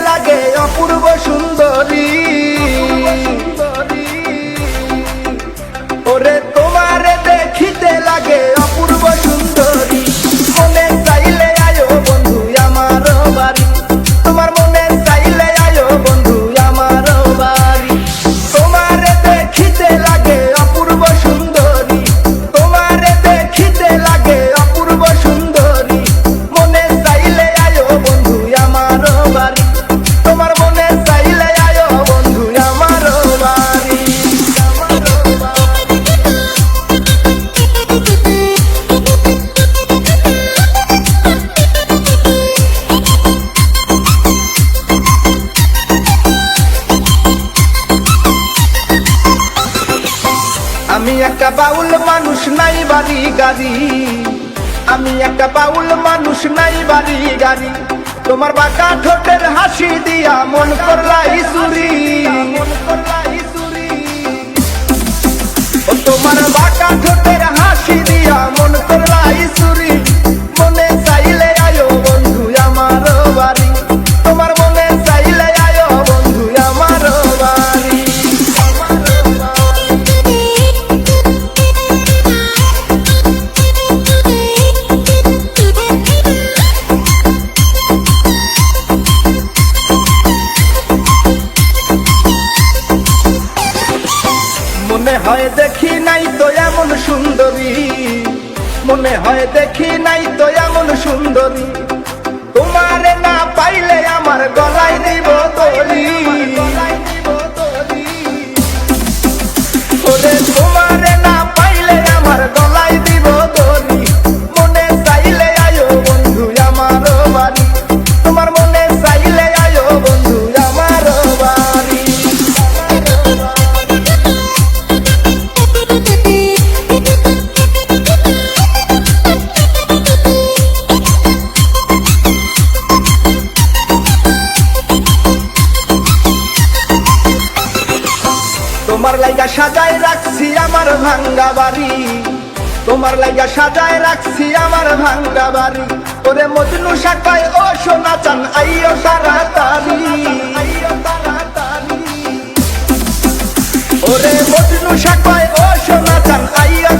লাগে অপূর্ব সুন্দরী। ওরে তোমারে দেখিতে লাগে অপূর্ব সুন্দরী। মনে চাইলে আয়ো বন্ধু আমার বাড়ি, তোমার মনে চাইলে আয়ো বন্ধু আমার বাড়ি। তোমারে দেখিতে লাগে অপূর্ব সুন্দরী, তোমারে দেখিতে লাগে অপূর্ব সুন্দরী। মনে চাইলে আয়ো বন্ধু আমার বাড়ি, তোমার মনে চাইলে আয়ো বন্ধু আমার বাড়ি। আমি একটা বাউল মানুষ, নাই বাড়ি গাড়ি। আমি একটা বাউল মানুষ, নাই বাড়ি গাড়ি। তোমার বাঁকা ঠোঁটের হাসি দিয়া মন করলাই চুরি। ও তোমার বাঁকা ঠোঁটের হাসি দিয়া মন করলাই চুরি। মনে চাইলে আয়ো বন্ধু আমার বাড়ি, তোমার মনে চাইলে আয়ো বন্ধু আমার বাড়ি। মনে হয় দেখি নাই তো এমন সুন্দরী, মনে হয় দেখি নাই তো এমন সুন্দরী। তোমারে না পাইলে আমার গলায় দিব দড়ি। ওরে তোমারে না পাইলে আমার গলায় দিব দড়ি। মনে চাইলে আয়ো বন্ধু আমার বাড়ি, তোমার মনে চাইলে আয়ো বন্ধু আমার বাড়ি। তোমার লাইগা সাজায় রাখছি আমার ভাঙ্গা বাড়ি, তোমার লাইগা সাজায় রাখছি আমার ভাঙ্গা বাড়ি। ওরে মজনু শাখায় ও সোনা চান আইও তাড়াতাড়ি। ওরে মজনু শাখায় ও সোনা চান আইও